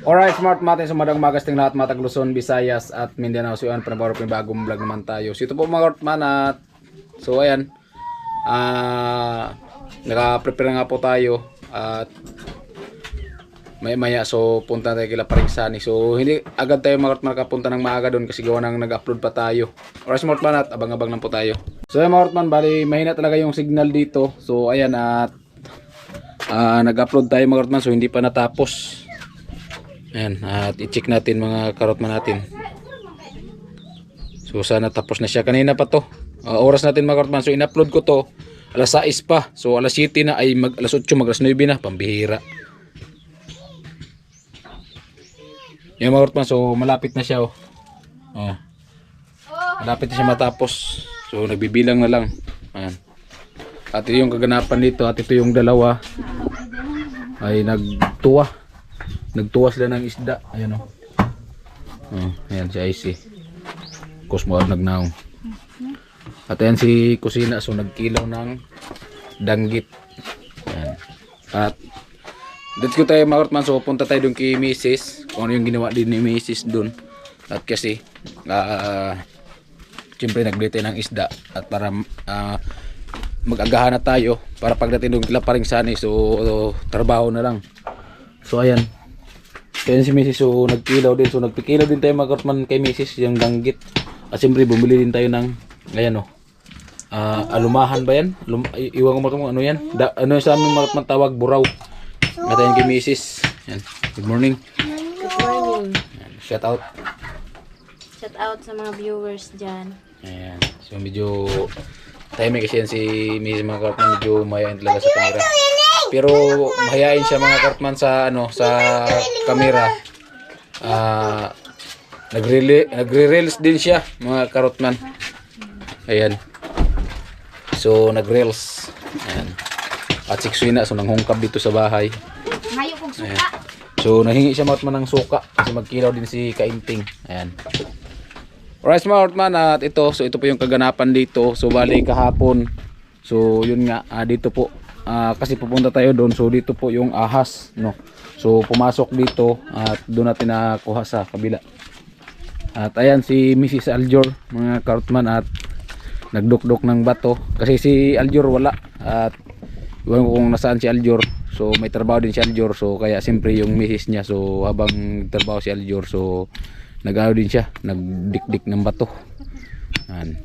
Alright, smart mate, sumadang umagas ting lahat matag Luzon, Visayas at Mindanao. So yan, panabaro po yung bagong vlog naman tayo. So ito po mga kortman at so ayan, naka-prepare nga po tayo at maya so punta tayo kila Paringsani. So hindi agad tayo mga kortman nakapunta ng maaga doon kasi gawa nang nag-upload pa tayo. Alright smart man at abang-abang lang po tayo. So ayan mga kortman, bali mahina talaga yung signal dito. So ayan at nag-upload tayo mga kortman so hindi pa natapos. Ayan, at i-check natin mga karotman natin. So sana tapos na siya. Kanina pa to. Oras natin mga karotman. So in-upload ko to alas 6 pa. So alas 7 na ay alas 8 alas 9 na. Pambihira. Yan mga karotman. So malapit na siya. Malapit na siya matapos. So nagbibilang na lang. Ayan. At ito yung kaganapan dito. At ito yung dalawa ay nagtuwa sila ng isda. Ayan o. Ayan si Icy. Kusmo at nagnaong. At ayan si Kusina. So nagkilaw ng danggit. Ayan. At dito tayo mga kortman. So punta tayo dun kay Mrs. Kung ano yung ginawa din ni Mrs. dun. At kasi siyempre nagbili tayo ng isda. At para mag-agahan na tayo. Para pagdating dun kila Paringsani. So trabaho na lang. So ayan. Kaya si Mrs. so nagkilaw din. So nagpikilaw din tayo mga kortman kay Mrs. yung danggit. At siyempre bumili din tayo ng ayan o. Alumahan ba yan? Iwan ko mga ano yan? Ano yung sa amin mga kortman tawag? Buraw. At ayan kay Mrs. Ayan. Good morning. Good morning. Ayan. Shout out. Shout out sa mga viewers dyan. Ayan. So medyo time kasi yan si Mrs. mga kortman. Medyo mayayain talaga sa camera. Pero mahayain siya mga kortman sa ano sa camera. Nagre-reels din siya mga karotman. Ayan. So nag-reels. Ayan. At sikswina so nanghungkab dito sa bahay. Ngayon kong suka. Ayan. So nahingi siya mga kortman ng suka kasi magkilaw din si Kainting. Ayan. Alright mga kortman at ito so ito po yung kaganapan dito. So bali kahapon. So yun nga dito po kasi pupunta tayo doon. So dito po yung ahas no. So pumasok dito at doon natin nakuha sa kabila. At ayan si Mrs. Aljor mga karotman at nagdukdok ng bato kasi si Aljor wala at iwan ko kung nasaan si Aljor. So may trabaho din si Aljor so kaya siyempre yung Mrs. niya so habang trabaho si Aljor so nag-ano din siya nagdikdik ng bato. Ayan.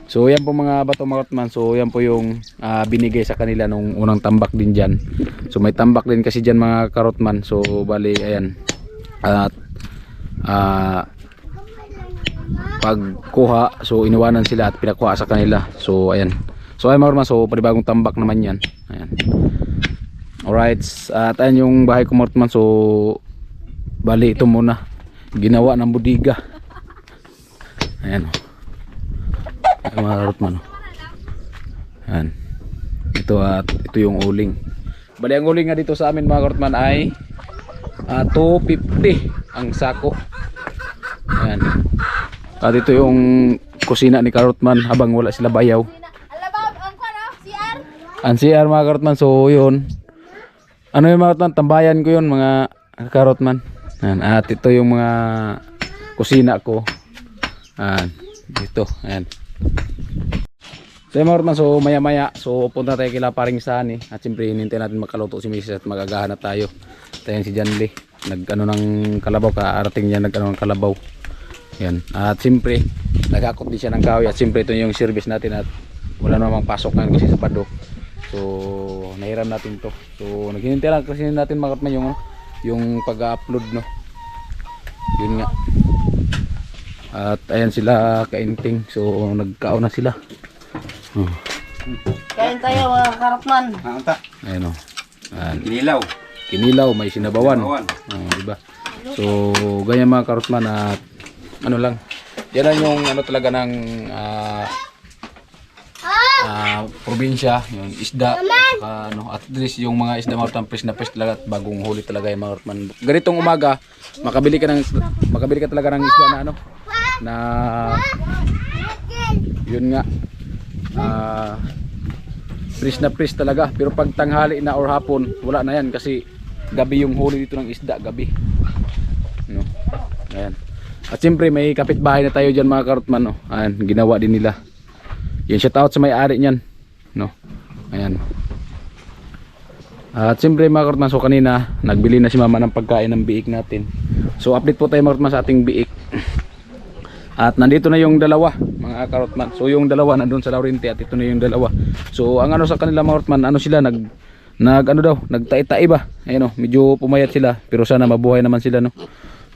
So yan po mga bato mga kortman. So yan po yung binigay sa kanila nung unang tambak din dyan. So may tambak din kasi dyan mga karotman. So bali ayan. At pagkuha so iniwanan sila at pinakuha sa kanila. So ayan. So ayan mga kortman. So panibagong tambak naman yan. Ayan. Alright. At ayan yung bahay ko mga kortman. So bali ito muna. Ginawa ng budiga. Ayan. Mga karotman. Ayan. Ito at ito yung uling. Bali ang uling nga dito sa amin mga karotman ay 250 ang sako. Ayan. At ito yung kusina ni karotman habang wala sila bayaw. Ang CR mga karotman. So yun. Ano yung mga karotman? Tambayan ko yun mga karotman. Ayan. At ito yung mga kusina ko. Ayan. Dito. Ayan. So mga kortman, so maya maya so punta tayo kila Paringsani at siyempre hinintay natin makaluto si Mrs. at magagahan na tayo. Tayo si Janly nag-ano ng kalabaw, kaarating niya nag-ano ng kalabaw. Yan. At siyempre nagakot din siya ng kahoy at siyempre ito yung service natin at wala namang pasok ngayon kasi Sabado. So nahiram natin to. So naghihintay lang kasi natin mga kortman yung pag-upload no. Yun nga. At ayan sila Kainting. So nagkaon na sila. Kain tayo mga karotman. Ayan o. Kinilaw, may sinabawan. Diba? So ganyan mga karotman at ano lang. Yan lang yung ano talaga ng probinsya, yung isda. Saka, at least yung mga isda mga karotman fresh na fresh talaga at bagong huli talaga yung mga karotman. Ganitong umaga, makabili ka talaga ng isda na ano na yun nga fresh na fresh talaga. Pero pag tanghali na or hapon wala na yan kasi gabi yung huli dito ng isda, gabi. No. Ayan. At siyempre may kapitbahay na tayo dyan mga karotman, no. Ayan, ginawa din nila. Yan, shout out sa may-ari niyan, no. Ayan. At siyempre mga karotman, so kanina nagbili na si mama ng pagkain ng biik natin. So update po tayo mga karotman sa ating biik. At nandito na yung dalawa mga karotman. So yung dalawa nandun sa Laurente at ito na yung dalawa. So ang ano sa kanila mga karotman, ano sila ano daw, nagtai-tai ba? Ayun, medyo pumayat sila pero sana mabuhay naman sila, no.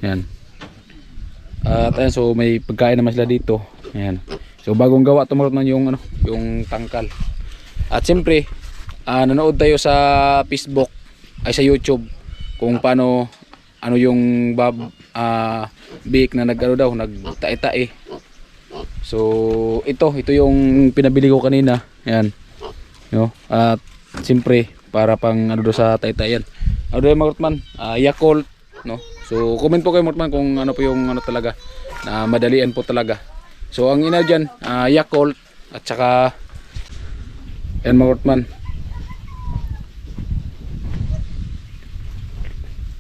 Ayan. At ayan, so may pagkain naman sila dito. Ayan. So bagong gawa to mga karotman yung yung tangkal. At siyempre nanood tayo sa Facebook ay sa YouTube kung paano yung biik na nagtai-tai. So ito yung pinabili ko kanina. Ayan. No? At siyempre para pang do sa tai-tai yan. Ano do mga karotman? Yakult, no? So comment po kayo mga karotman kung ano po yung talaga na madalian po talaga. So ang ina diyan, Yakult at saka yan mga karotman.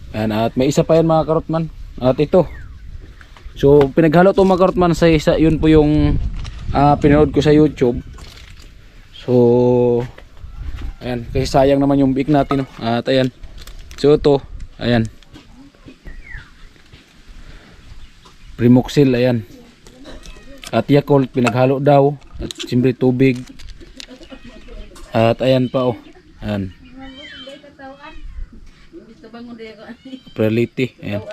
Yan, at may isa pa yan mga karotman. At ito. So pinaghalo to mga karotman sa isa, yun po yung pinanood ko sa YouTube. So ayan, kasi sayang naman yung biik natin, no? At ayan. So ito, ayan. Primoxil, ayan. At Yakult pinaghalo daw. At siyempre tubig. At ayan pa, oh. Ayan. Prelity, ayan.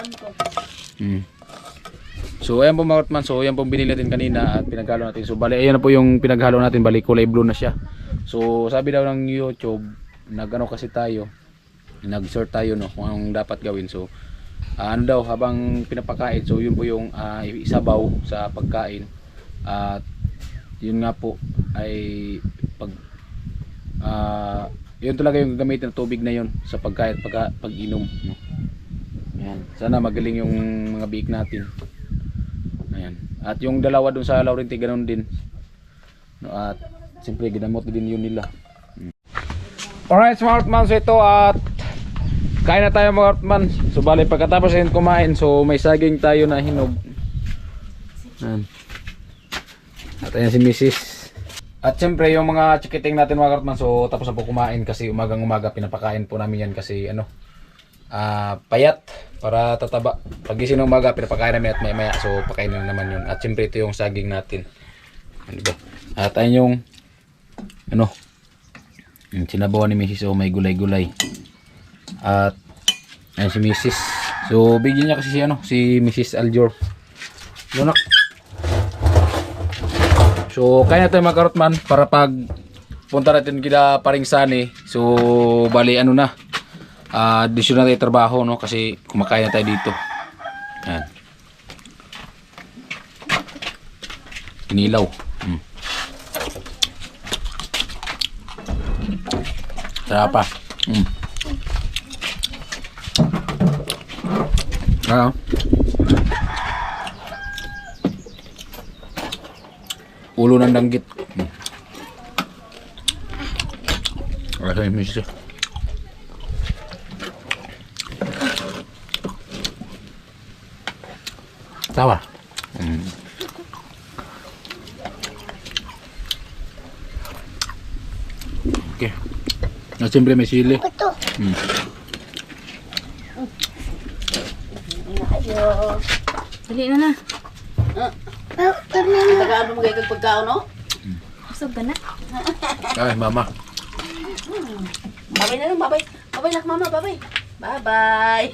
So ayan po mga karotman, so ayan po binili natin kanina at pinaghalo natin. So bali ayan na po yung pinaghalo natin, bali kulay blue na siya. So sabi daw ng YouTube, nagano kasi tayo, nag-sort tayo, no, kung anong dapat gawin. So ano daw habang pinapakain, so yun po yung isabaw sa pagkain. At yun nga po ay pag yun talaga yung gagamitin ng tubig na yun sa pagkain, pag-inom, no? Ayan. Sana magaling yung mga biik natin. Ayan. At yung dalawa dun sa Laurente ganoon din, no? At siyempre ginamot din yun nila. Alright mga karotman, so ito at kain na tayo mga karotman. So bali pagkatapos yun kumain, so may saging tayo na hinog. Ayan. At ayan si Mrs. At siyempre yung mga chikiting natin mga karotman, so tapos na po kumain kasi umagang umaga pinapakain po namin yan kasi payat para tataba. Pagising ng umaga pinapakain namin at maya so pakain na naman yun. At siyempre ito yung saging natin, diba? At ayun yung sinabawan ni Mrs. So may gulay-gulay. At ayun si Mrs. So bigyan niya kasi si Mrs. Aljor. Lunak. So kaya na tayo mga karotman para pag punta natin kila paring Sani. So bali desisyon na tayo trabaho, no, kasi kumakain na tayo dito. Ayan. Inilaw. Sarap pa. Ulo ng danggit. Wala yung misis. Tawa. Okay. Na siyempre may sili. Dali na. Tagaan mo gayag pagkaon, no? Kusog ka na. Ay, mama. Babay na lang, babay. Babay nak mama, babay. Bye-bye.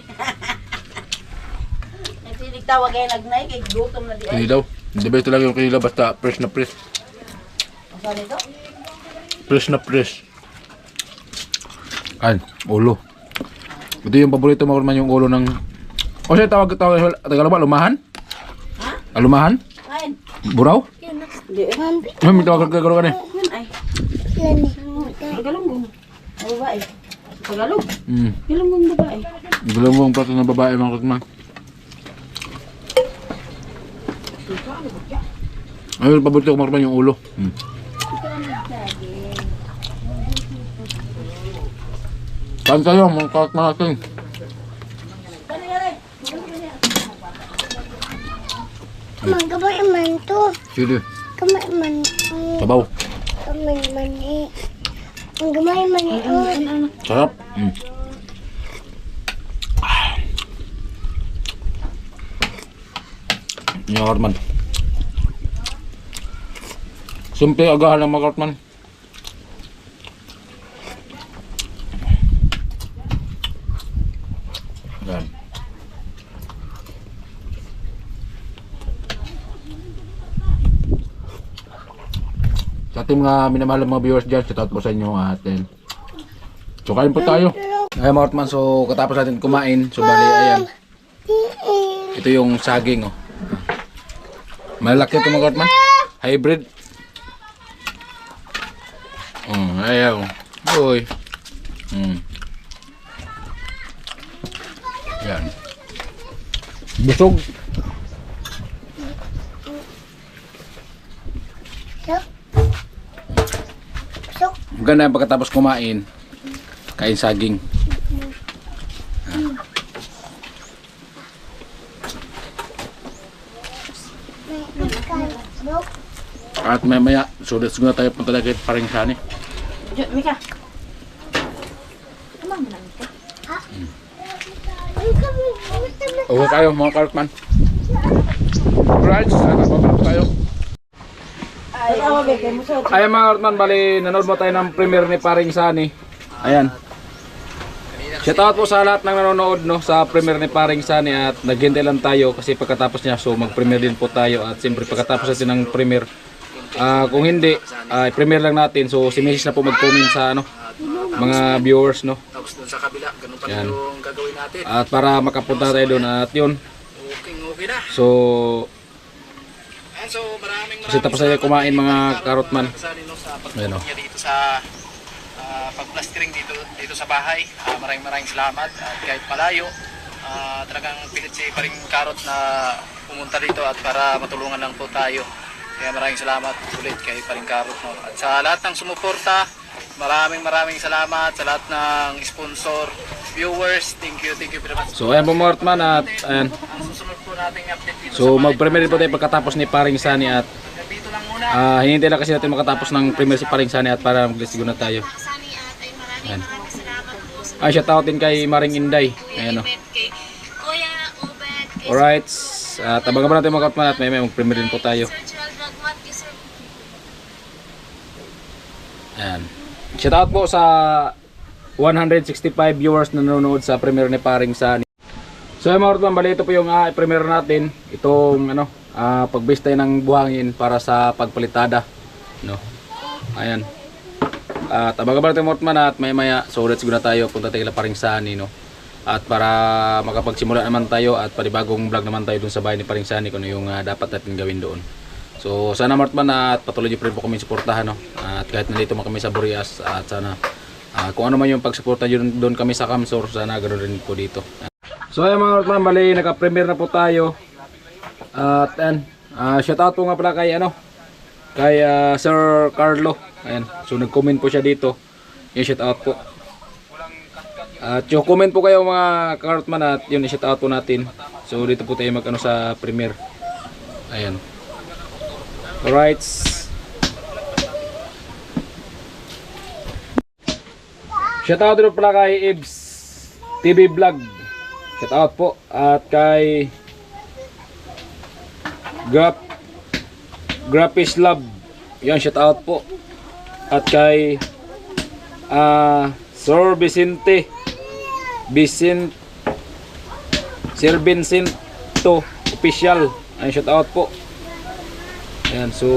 Nagsilig tawag kayo nagnay, kay gutom na di ay. Kinilaw. Hindi ba ito lang yung kinilaw, basta fresh na fresh. Saan ito? Fresh na fresh. Ay, ulo. Ito yung paborito mo naman yung ulo ng... O siya tawag Tagalog ba? Lumahan? Ha? Lumahan? Kain. Buraw? Hindi eh. May tawag Tagalog eh. Yan ay. Tagalog. Babae. Tagalog. Tagalog babae. Dalawang plato ng babae mga katman. Ayun, paborito ko mga yung ulo. Kain tayo mga katman natin. Kamay man to. Sige. Kamay man to. Sabaw. Kamay man eh. Ang gamay man eh. Sarap. Yung Kartman. Simple agahan ng mga Kartman. Yan. Sa ating mga minamahal ng mga viewers dyan, shout out po sa inyo at then so kain po tayo. Ayan mga Kartman, so katapos natin kumain, so bali ayan. Ito yung saging oh. Malaki ito mga Kartman. Hybrid. Ayaw. Uy. Yan. Busog. Maganda yung pagkatapos kumain, kain saging. At maya so let's go na tayo punta na kay paring Shani. Mika. Come on, Mika. Okay tayo mga Kartman. Alright, nagpapalap tayo. Ayan mga Kartman, bali nanood mo tayo ng premiere ni paring Shani. Ayan. Shoutout po sa lahat ng nanonood no, sa premiere ni paring Shani at naghintay lang tayo kasi pagkatapos niya so mag-premiere din po tayo at siyempre pagkatapos natin ng premiere kung hindi premiere lang natin so si Mrs. na po mag-comment sa ano mga viewers no. Tapos dun sa kabila, ganun pa Yan. yung gagawin natin. At para makapunta tayo doon at yun. Okay na. So So maraming kasi tapos tayo kumain mga Karotman. kasali no, sa Ayan, pagtulong niya dito sa pagplastering dito sa bahay. Maraming salamat at kahit malayo talagang pilit si paring Karot na pumunta dito at para matulungan lang po tayo. Kaya maraming salamat ulit kay paring Karot no. At sa lahat ng sumuporta, maraming salamat sa lahat ng sponsor, viewers. Thank you very much. So ayan po mga Karotman at ayan. Ang susunod po nating update dito So mag-premiere po tayo pagkatapos ni paring Shani at dito lang muna. hinihintay lang kasi natin makatapos ng premiere si paring Shani at para mag-lesigo na tayo. Ayan. Ay, shoutout din kay Maring Inday. Ayan o. Alright. At abangan natin mga Karotman at may mag-premiere din po tayo. Ayan. Shoutout po sa 165 viewers na nanonood sa premiere ni paring Shani. So mga Karotman, bali ito po yung premiere natin. Itong ano, pagbase tayo ng buhangin para sa pagpalitada. No? Ayan. At abangan natin mga Karotman at maya so let's go na tayo punta tayo kay paring Shani no. At para makapagsimula naman tayo at panibagong vlog naman tayo dun sa bahay ni paring Shani kung ano yung dapat natin gawin doon. So sana mga Karotman at patuloy niyo pa rin po kami suportahan no. At kahit nandito man kami sa Burias at sana kung ano man yung pagsuporta doon kami sa Kamsor, sana ganoon rin po dito. So ayan mga Karotman, bali naka-premiere na po tayo. At ayan, shoutout po nga pala kay ano, kay Sir Carlo. Ayan, so nag-comment po siya dito. Yung shoutout po. At yung comment po kayo mga Karotman at yun i-shoutout po natin. So dito po tayo mag-ano sa premiere. Ayan. Alright. Shoutout din pala kay Ibs TV Vlog. Shoutout po. At kay Graphics Lab. Yan, shoutout po. At kay Sir Sir Vincento Official. Ayan, shoutout po. Ayan, so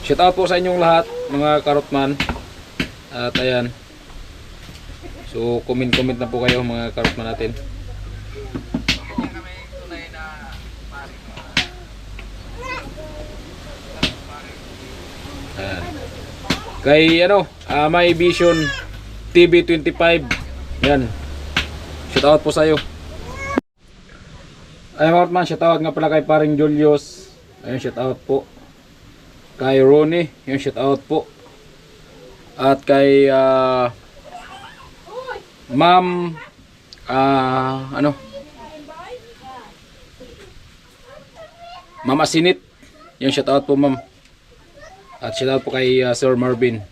shoutout po sa inyong lahat mga Karotman. At ayan. So comment na po kayo mga Karotman natin. Ayan. Kay ano, My Vision TV 25. Yan. Shoutout po sa iyo. Ay mga Karotman, shoutout nga pala kay paring Julius. Ayun, shoutout po. Kay Ronnie, yung shoutout po. At kay Ma'am ano? Mama Sinit. Yung shout out po ma'am. At shout out po kay Sir Marvin.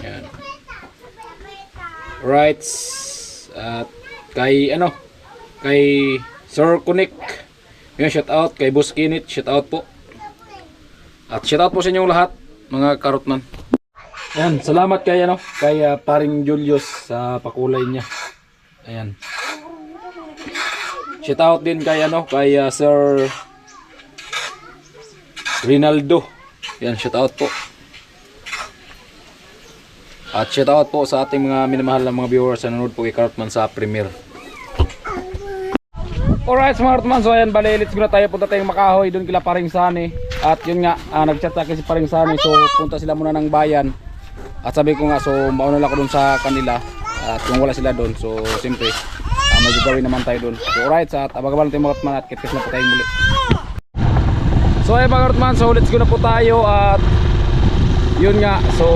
Yan. Right. At kay kay Sir Kunik. Yung shout out kay Boss Kinit, shout out po. At shout out po sa inyong lahat, mga karotman. Ayan, salamat kay kay paring Julius sa pakulay niya. Ayan. Shout out din kay kay Sir Rinaldo. Ayan, shout out po. At shout out po sa ating mga minamahal na mga viewers na nanonood po kay Karotman sa premiere. Alright, Smartman, so ayan, bali, let's go na tayo, punta tayong Makahoy, doon kila Paring Sani. At yun nga, nag-chat sa akin si Paring Sani, so punta sila muna ng bayan. At sabi ko nga, so mauna lang ako doon sa kanila. At kung wala sila doon, so siyempre may gagawin naman tayo doon. So alright, at abang-abang tayo mga Karotman at kitkis na po tayong muli. So ayan mga Karotman, so let's go na po tayo. At yun nga, so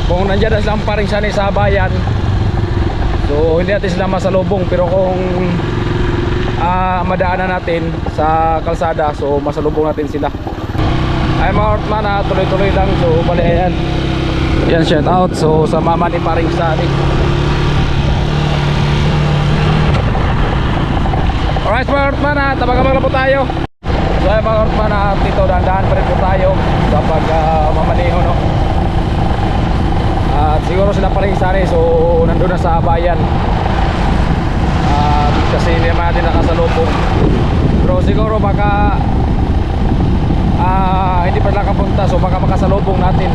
kung nandiyan na silang Paring Sani sa bayan, so hindi natin sila masalubong. Pero kung madaanan natin sa kalsada, so masalubong natin sila. Ay mga Karotman, tuloy-tuloy lang. So bali ayan, yan, shout out so sa mama ni Paring Sani. Alright mga Karotman, tabang-abang na po tayo. So ayan mga Karotman, dito dahan-dahan pa rin po tayo sa pag mamaniho, no? At siguro sila Paring Sani, so nandun na sa bayan. Kasi hindi naman natin nakasalubong. Pero siguro baka hindi pa nakapunta, so baka makasalubong natin.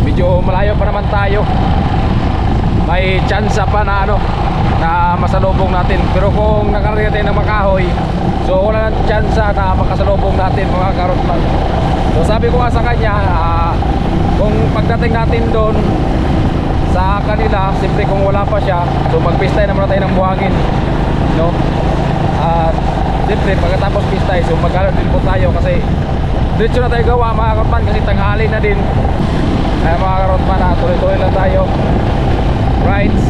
Medyo malayo pa naman tayo. May chance pa na na masalubong natin. Pero kung nakarating tayo ng Makahoy, so wala nang chance na makasalubong natin mga Karotman. So sabi ko nga sa kanya, kung pagdating natin doon sa kanila, siyempre kung wala pa siya, so magpistay naman tayo ng buhangin, no? At siyempre pagkatapos pistay, so magkano din po tayo kasi diretso na tayo gawa mga Karotman kasi tanghali na din. Ay mga Karotman, tuloy-tuloy lang tayo. Rides,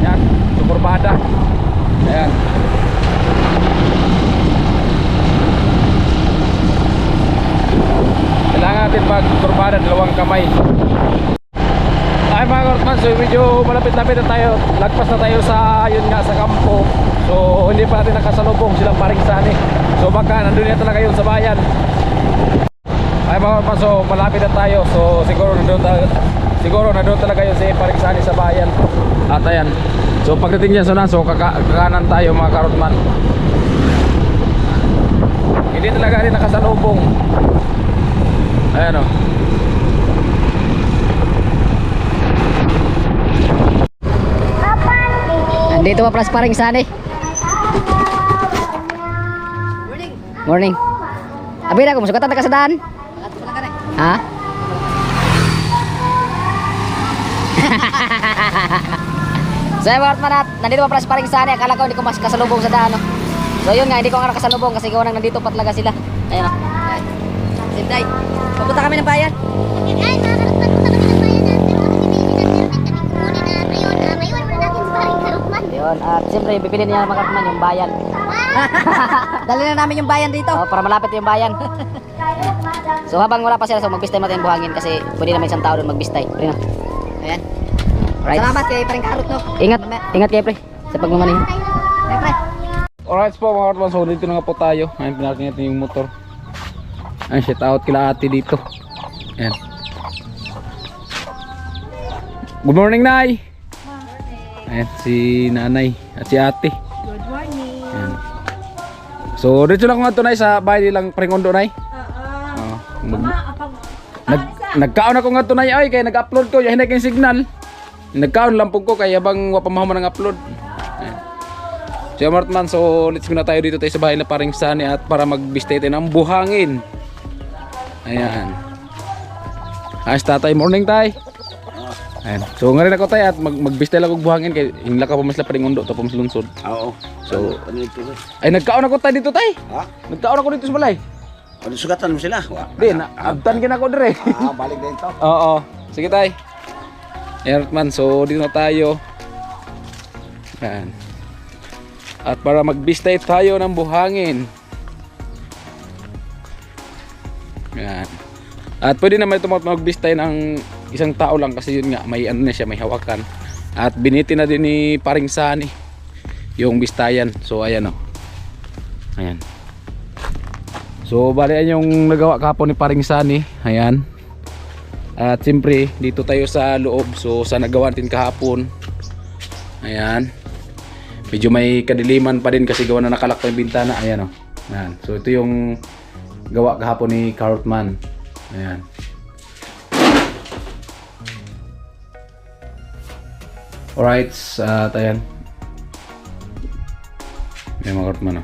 yan, sukurbada. Ayan. Kailangan natin magkurbada, dalawang kamay. Ay mga Karotman, so medyo malapit-lapit na tayo. Lagpas na tayo sa, yun nga, sa kampo. So hindi pa natin nakasalubong silang Paring Sani. So baka nandun na talaga yun sa bayan. Ay mga Karotman, so malapit na tayo. So siguro nandun talaga yun si Paring Sani sa bayan. At ayan, so pagdating niya so kakanan tayo mga Karotman. Hindi talaga rin nakasalubong. Ayan o. Nandito pa pras Paring Sani. Morning. Abi na ko musukatan ta ka sa daan. Ha? So mga Karotman, nandito pa pras Paring Sani. Akala ko hindi ko mas kasalubong sa daan, no? So yun nga, hindi ko nga nakasalubong kasi gawa nang nandito pa talaga sila. Ayan o. Sinday, papunta kami ng bayan. Ay, makakarotman, punta kami ng bayan natin. Pero kasi may pinag-permit kami kukunin na ngayon. Maiwan muna natin sa Paring Karotman. Yun, at siyempre bibili niya mga Karotman yung bayan. Dali na namin yung bayan dito. Oh, para malapit yung bayan. So habang wala pa sila, so magbistay natin yung buhangin kasi pwede naman isang tao doon magbistay. Ayan. Ayan. Right. Salamat kay Paring Karot, no? Ingat kayo pre sa pagmamaneho. Pre. Alright po mga Karotman, so dito na nga po tayo. Ayan, pinarating natin yung motor. Ayan, shout out kila ate dito. Ayan. Good morning, Nay! Ayan, si nanay at si ate. Good morning. Ayan. So dito lang ko nga ito, Nay, sa bahay nilang Paring Ondo, Nay. Nagkaon ako nga ito, Nay, ay kaya nag-upload ko, yahin na kayong signal. Nagkaon lampog ko kaya bang wapamahaman ng upload. Ayan. So Martman, so let's go na tayo dito tayo sa bahay na Paring Sani at para magbistay tayo ng buhangin. Ayan. Ayos tatay, morning tay. Ayan. So nga rin ako tay at magbistay lang og buhangin kay hingla ka pa mas la Paring Ondo to pa mas lungsod. Oo. So ay nagkaon ako tay dito tay. Ha? Nagkaon ako dito sa balay. Ano sugatan mo sila? Di na abtan gina ko dire. Balik din to. Oo. Sige tay. Ayan Martman, so dito na tayo. Ayan. at para magbistay tayo ng buhangin. Yan. At pwede naman ito magbistay ng isang tao lang kasi yun nga may ano na siya, may hawakan. At biniti na din ni Paring Sani yung bistayan. So ayan o. Ayan. So bali yan yung nagawa kahapon ni Paring Sani. Ayan. At siyempre dito tayo sa loob. So sa nagawa natin kahapon. Ayan. Medyo may kadiliman pa din kasi gawa na nakalak pa yung bintana. Ayan o. Ayan. So ito yung gawa kahapon ni Cartman. Ayan. Alright, ayan. May mga Cartman o.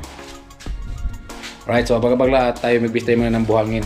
Alright, so pagkabagla tayo magbistay muna ng buhangin.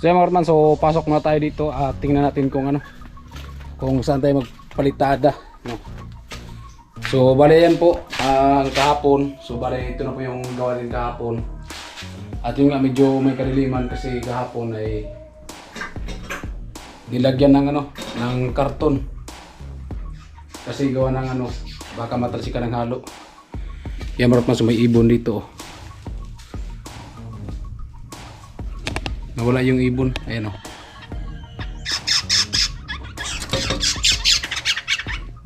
So mga Karatman, so pasok na tayo dito at tingnan natin kung ano, kung saan tayo magpalitada, no? So bale yan po ang kahapon. So bale ito na po yung gawa din kahapon. At yung nga medyo may kadiliman kasi kahapon ay nilagyan ng ano, ng karton. Kasi gawa ng ano, baka matalsikan ng halo. Yan mga Karatman, so may ibon dito. Nawala yung ibon, ayan o.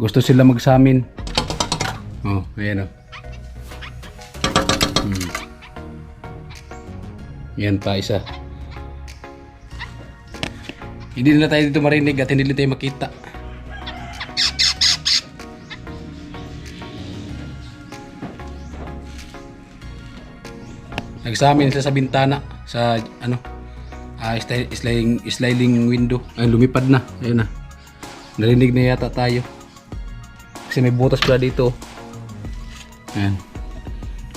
Gusto sila magsamin. Oh, ayan o. Yan pa isa. Hindi nila tayo dito marinig at hindi nila tayo makita. Nagsamin sila sa bintana, sa ano, sliding window. Ay, lumipad na. Ayun na. Narinig na yata tayo. Kasi may butas pala dito. Ayan.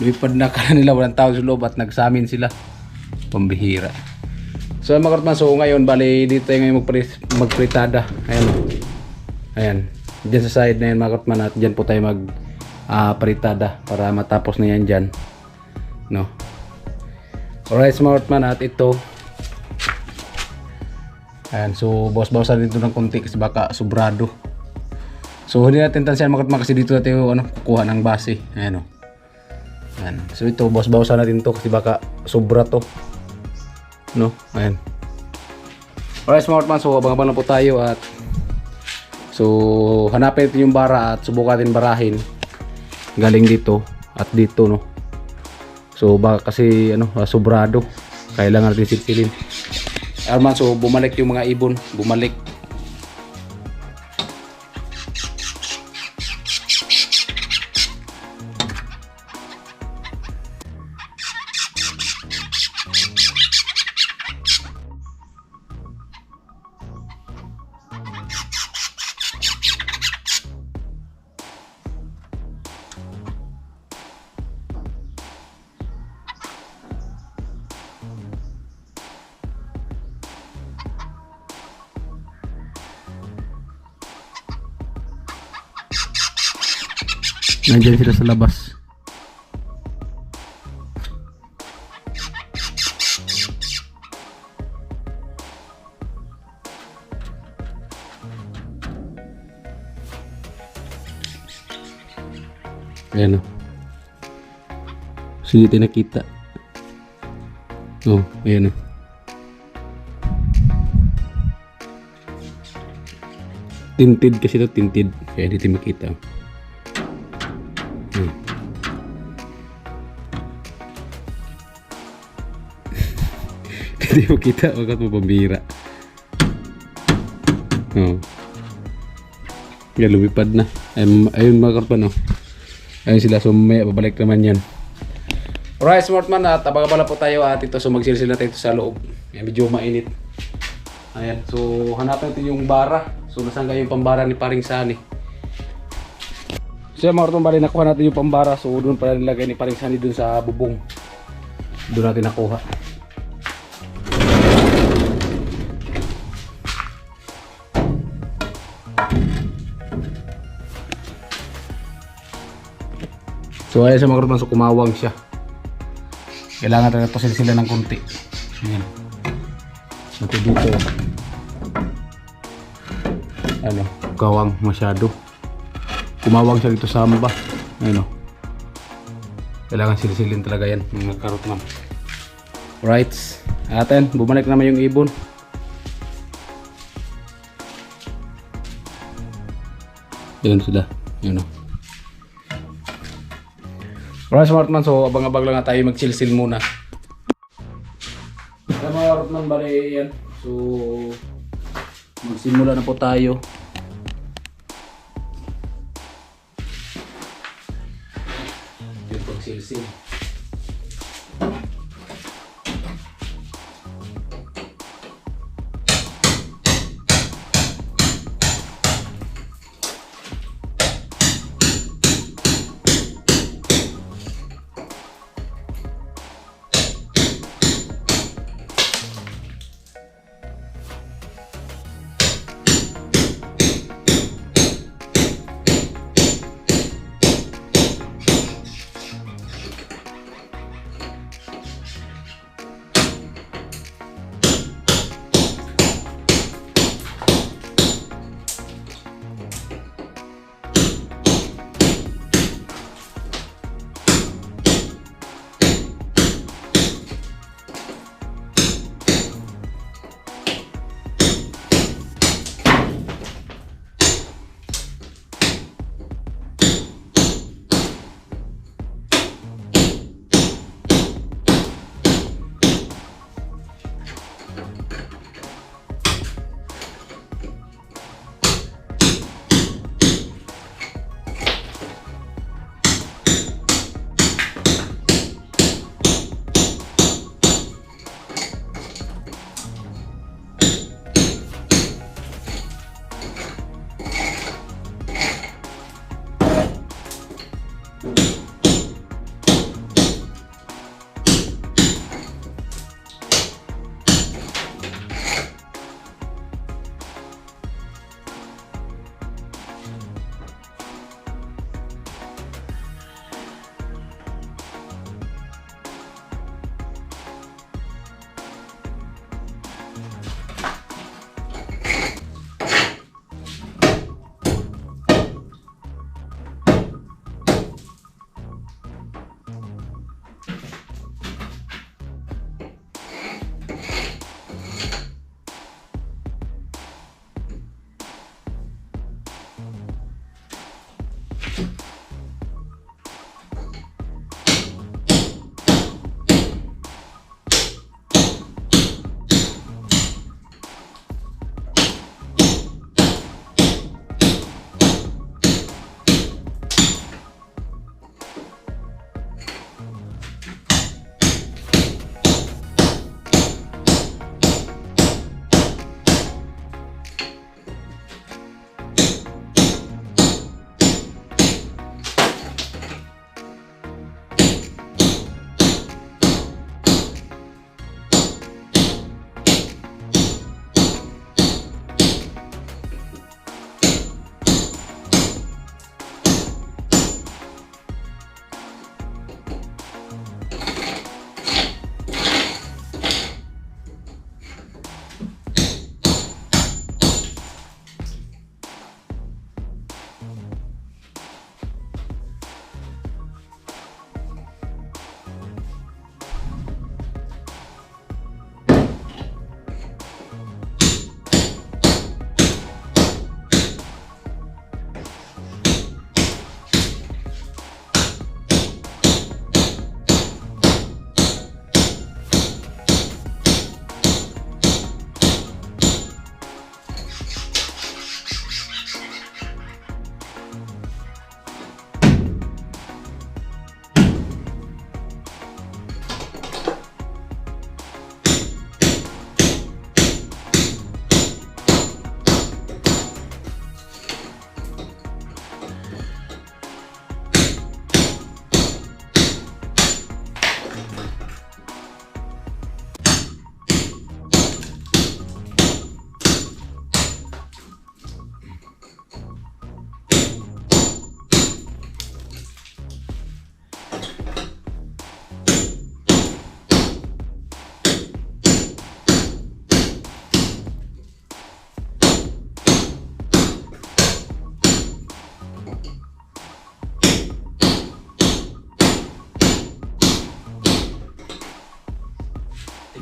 Lumipad na, kala nila walang tao sa loob at nagsamin sila. Pambihira. So mga Karatman, so ngayon bali dito tayo ngayon magpritada. Ayan. Ayan. Diyan sa side na yan mga Karatman, at diyan po tayo pritada para matapos na yan dyan. No. Alright mga Karatman, at ito. Ayan, so bawas-bawasan dito ng konti kasi baka sobrado. So hindi natin tansyan mga Karatman kasi dito natin ano, kukuha ng base. Ayan o. Ayan. So ito, bawas-bawasan natin to kasi baka sobra to. No? Ayan. Alright mga Karatman, so abang-abang lang po tayo at so hanapin natin yung bara at subukan natin barahin galing dito at dito, no. So baka kasi ano, sobrado. Kailangan natin silsilin. Arman, so bumalik yung mga ibon, bumalik. Nandiyan sila sa labas. Ayan o. So hindi tayo nakita. Oh, ayan o. Tinted kasi ito, tinted. Kaya hindi tayo makita. Hindi mo kita, wag mo pambira. Oh. Yan, lumipad na. Ayun mga Karatman, oh. Ayun sila, so may babalik naman yan. Alright, Smartman, at abang-abang po tayo at ito, so magsilsil na tayo sa loob. Yan, medyo mainit. Ayan, so hanapin natin yung bara. So nasaan kayo yung pambara ni Paring Sani? So mga Karatman, bali nakuha natin yung pambara. So doon pala nilagay ni Paring Sani doon sa bubong. Doon natin nakuha. So ayan sa mga Karatman, so kumawang siya. Kailangan talaga ito sila ng konti. Ayan. Ito dito. Ano, kawang masyado. Kumawang siya dito sa amba. Ayan o. Kailangan silisilin talaga yan mga Karatman. Right. Atin, bumalik naman yung ibon. Ayan sila. Ayan o. Alright mga Karatman, so abang-abang lang na tayo magsilsil muna. Kaya mga Karatman, bali yan. So magsimula na po tayo. Yung pagsilsil.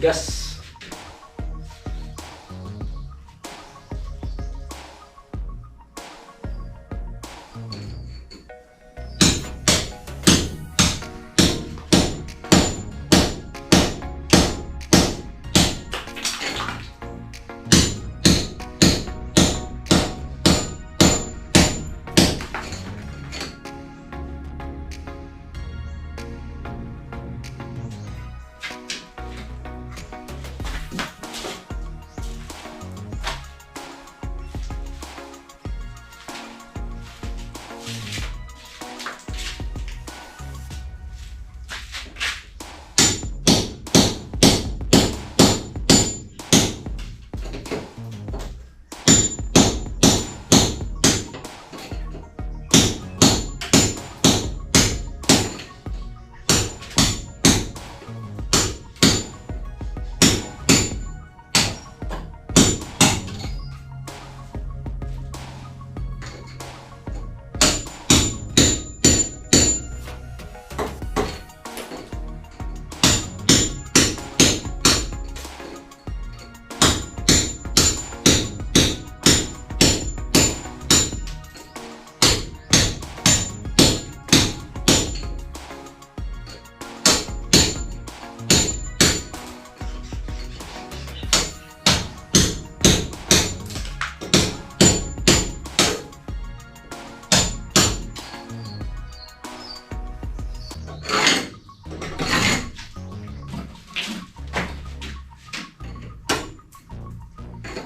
bigas.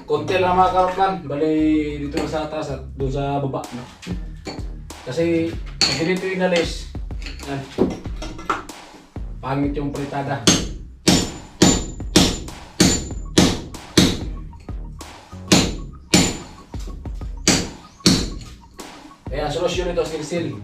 Konti lang mga karotman, bali dito na sa atas at doon sa baba, no? Kasi pag dito inalis, yan, pangit yung pritada. Kaya solusyon ito, silsil.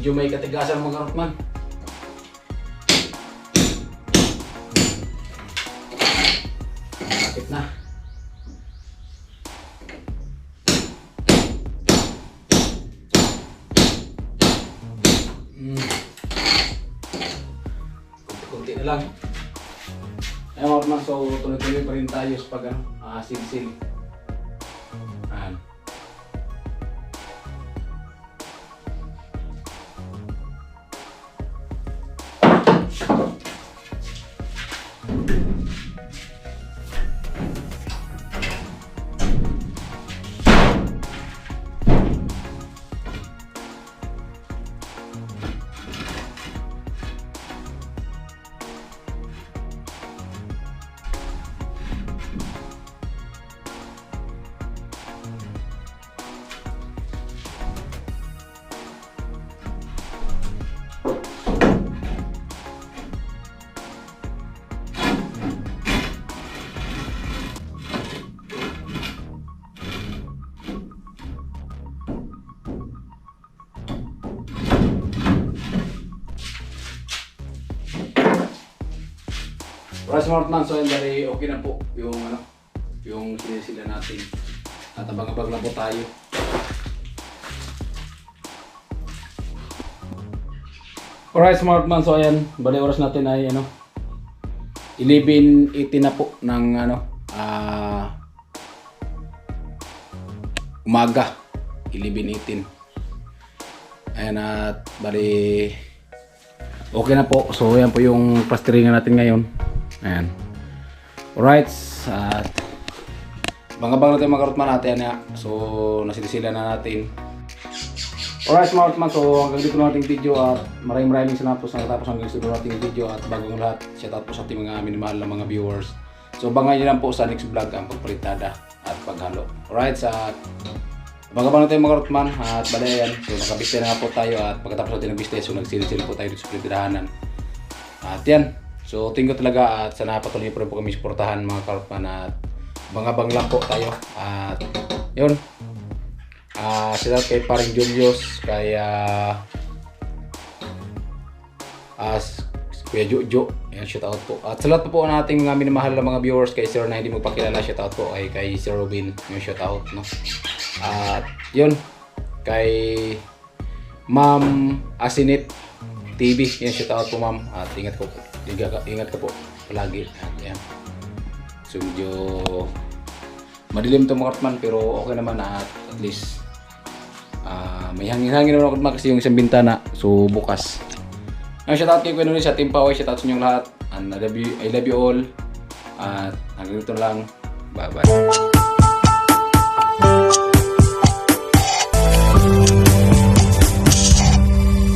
Medyo may katigasan mga karotman. Sakit na. Kunti-kunti na lang. Ayan mga karotman, so tuloy-tuloy pa rin tayo sa pag silsil. Ayan. Para sa mga so dari okay na po yung yung sinisila natin. At abang-abang lang po tayo. Alright Smartman, so ayan, bali oras natin ay 11:18 na po ng umaga. 11:18. Ayan, at bali okay na po. So ayan po yung plasteringan natin ngayon. Ayan. Alright, at bang-abang natin mga karotman natin ya. So nasilisila na natin. Alright mga karotman, so hanggang dito na ating video at maraming salamat po sa natapos hanggang dito na ating video. At bagong lahat, shoutout po sa ating mga minimahal na mga viewers. So bangan nyo lang po sa next vlog ang pagpalitada at paghalo. Alright, sa Abang-abang na tayo mga karotman at balayan. So nakabiste na nga po tayo at pagkatapos natin nagbiste, so nagsilid-silid po tayo dito sa plindahanan. At yan. So tingko talaga at sana patuloy po rin po kami suportahan mga karotman at abang-abang lang po tayo. At yun. Shout out kay paring Julius, kay Kuya Jojo. Ayan, shout out po. At sa lahat po nating mga minamahal na mga viewers, kay Sir na hindi magpakilala, shout out po kay Sir Robin, yung shout out, no. At yun, kay Ma'am Asinit TV, yan, shout out po ma'am. At ingat ka po palagi. At yan. So medyo madilim to mga karotman, pero okay naman at least may hangin-hangin naman ako kasi yung isang bintana, so bukas. Shoutout kay Kuya sa Team Paway, shoutout sa inyong lahat. And I love you all. At hanggang dito lang. Bye bye.